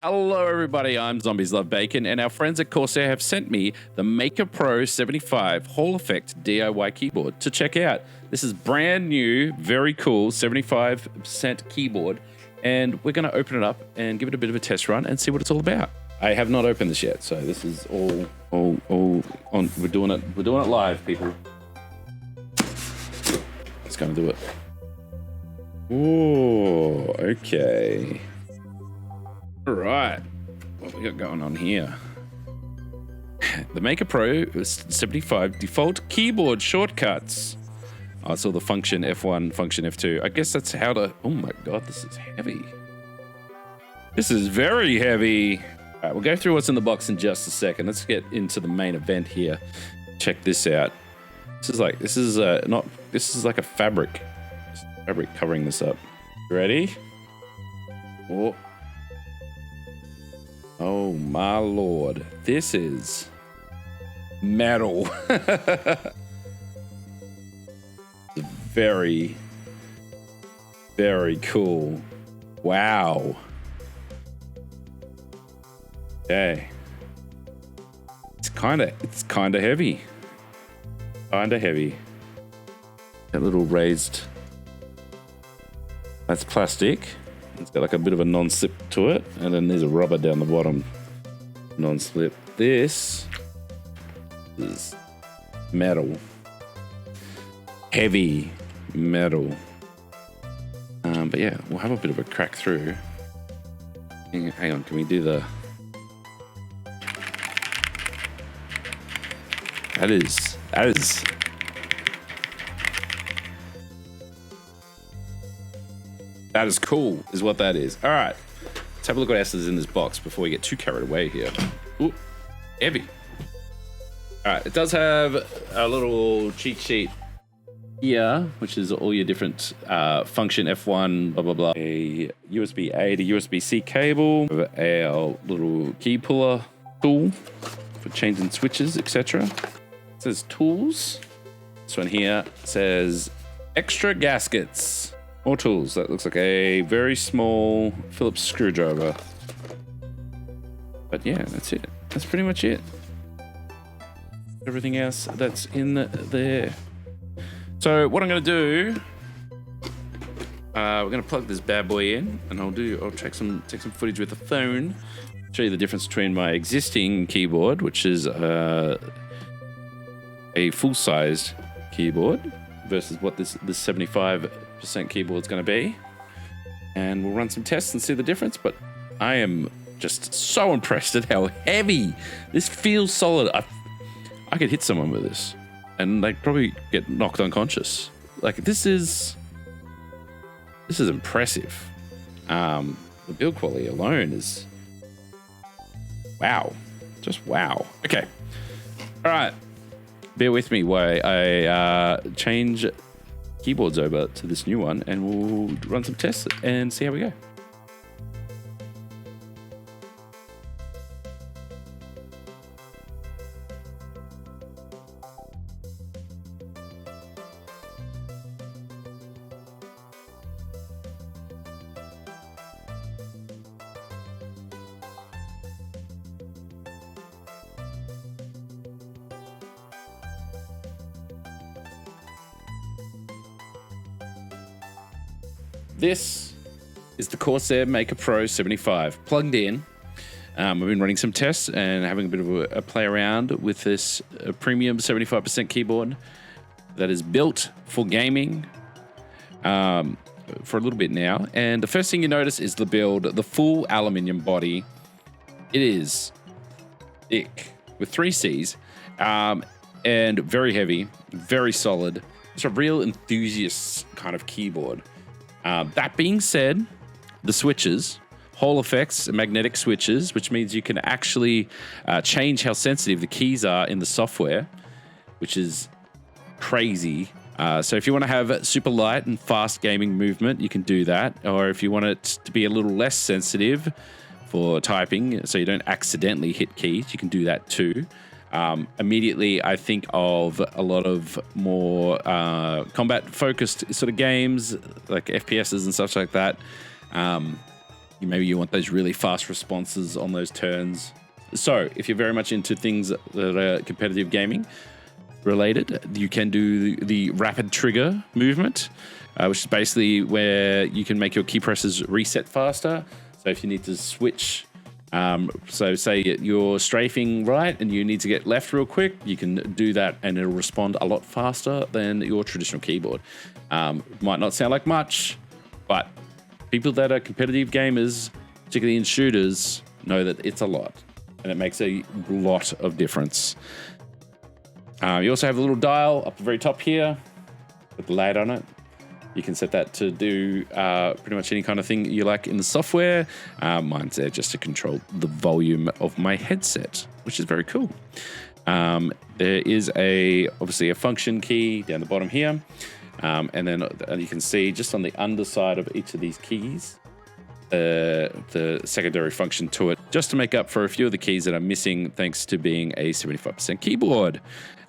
Hello everybody, I'm Zombies Love Bacon, and our friends at Corsair have sent me the MAKR PRO 75 Hall Effect DIY keyboard to check out. This is brand new, very cool, 75% keyboard, and we're going to open it up and give it a bit of a test run and see what it's all about. I have not opened this yet, so this is all on. We're doing it live, people. Let's go and do it. Oh, okay. All right, what we got going on here? The MAKR Pro 75 default keyboard shortcuts. I saw the function F1, function F2. I guess that's how to. Oh my god, this is heavy. This is very heavy. All right, we'll go through what's in the box in just a second. Let's get into the main event here. Check this out. This is like a fabric covering this up. Ready? Oh my lord, this is metal. Very, very cool. Wow. Okay. It's kind of heavy. That little raised, that's plastic. It's got like a bit of a non-slip to it, and then there's a rubber down the bottom, non-slip. This is metal, heavy metal. But yeah, we'll have a bit of a crack through. Hang on, can we do the? That is. That is cool, is what that is. All right, let's have a look what else is in this box before we get too carried away here. Ooh, heavy. All right, it does have a little cheat sheet here, which is all your different function F1, blah, blah, blah. A USB-A to USB-C cable, our little key puller tool for changing switches, etc. It says tools. This one here says extra gaskets. More tools. That looks like a very small Phillips screwdriver. But yeah, that's it. That's pretty much it. Everything else that's in there. So what I'm going to do, we're going to plug this bad boy in, and I'll take some footage with the phone, show you the difference between my existing keyboard, which is a full-sized keyboard, versus what this 75% keyboard is going to be, and we'll run some tests and see the difference. But I am just so impressed at how heavy this feels. Solid. I could hit someone with this and they'd probably get knocked unconscious. Like, this is impressive. The build quality alone is wow, just wow. Okay, all right, bear with me while I change keyboards over to this new one, and we'll run some tests and see how we go. This is the Corsair MAKR Pro 75 plugged in. I've been running some tests and having a bit of a play around with this premium 75% keyboard that is built for gaming for a little bit now. And the first thing you notice is the build, the full aluminium body. It is thick with 3 C's and very heavy, very solid. It's a real enthusiast kind of keyboard. That being said, the switches, Hall effects, magnetic switches, which means you can actually change how sensitive the keys are in the software, which is crazy. So if you want to have super light and fast gaming movement, you can do that. Or if you want it to be a little less sensitive for typing, so you don't accidentally hit keys, you can do that too. Immediately, I think of a lot of more combat-focused sort of games, like FPSs and such like that. Maybe you want those really fast responses on those turns. So if you're very much into things that are competitive gaming related, you can do the rapid trigger movement, which is basically where you can make your key presses reset faster. So if you need to switch, so say you're strafing right and you need to get left real quick, you can do that and it'll respond a lot faster than your traditional keyboard. Might not sound like much, but people that are competitive gamers, particularly in shooters, know that it's a lot, and it makes a lot of difference. You also have a little dial up the very top here with the light on it. You can set that to do pretty much any kind of thing you like in the software. Mine's there just to control the volume of my headset, which is very cool. There is obviously a function key down the bottom here. And then you can see just on the underside of each of these keys, the secondary function to it, just to make up for a few of the keys that are missing thanks to being a 75% keyboard.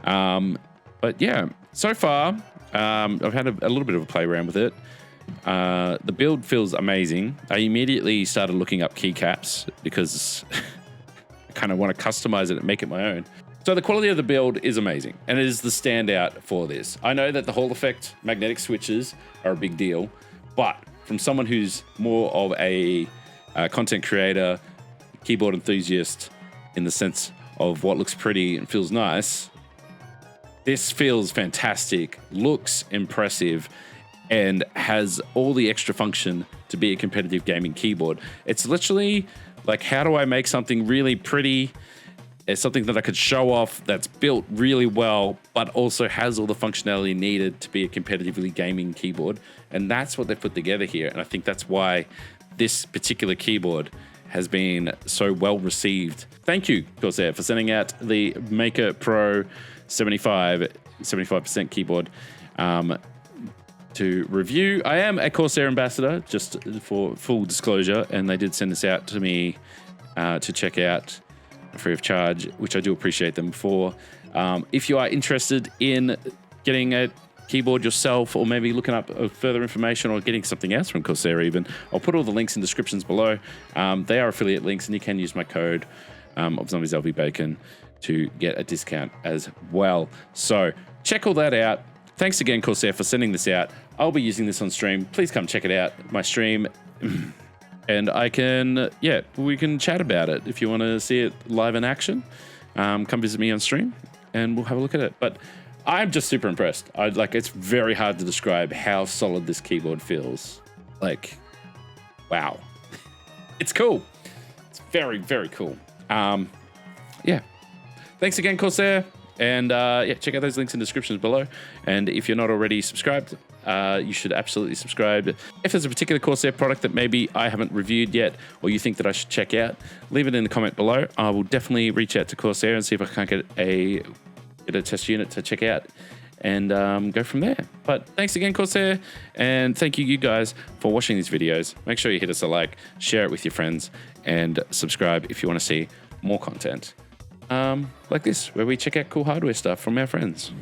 But yeah, so far, I've had a little bit of a play around with it. The build feels amazing. I immediately started looking up keycaps because I kind of want to customize it and make it my own. So the quality of the build is amazing, and it is the standout for this. I know that the Hall effect magnetic switches are a big deal, but from someone who's more of a content creator, keyboard enthusiast in the sense of what looks pretty and feels nice, this feels fantastic, looks impressive, and has all the extra function to be a competitive gaming keyboard. It's literally like, how do I make something really pretty? It's something that I could show off that's built really well, but also has all the functionality needed to be a competitively gaming keyboard. And that's what they've put together here. And I think that's why this particular keyboard has been so well received. Thank you, Corsair, for sending out the MAKR Pro 75% keyboard to review. I am a Corsair ambassador, just for full disclosure, and they did send this out to me to check out free of charge, which I do appreciate them for. If you are interested in getting a keyboard yourself, or maybe looking up further information or getting something else from Corsair even, I'll put all the links in descriptions below. They are affiliate links, and you can use my code of Zombies LV Bacon to get a discount as well. So check all that out. Thanks again, Corsair, for sending this out. I'll be using this on stream. Please come check it out, my stream. And we can chat about it. If you want to see it live in action, come visit me on stream and we'll have a look at it. But I'm just super impressed. It's very hard to describe how solid this keyboard feels. Like, wow. It's cool. It's very, very cool. Yeah. Thanks again, Corsair. And check out those links in the descriptions below. And if you're not already subscribed, you should absolutely subscribe. If there's a particular Corsair product that maybe I haven't reviewed yet, or you think that I should check out, leave it in the comment below. I will definitely reach out to Corsair and see if I can't get a test unit to check out and go from there. But thanks again, Corsair, and thank you guys for watching these videos. Make sure you hit us a like, share it with your friends, and subscribe if you want to see more content like this, where we check out cool hardware stuff from our friends.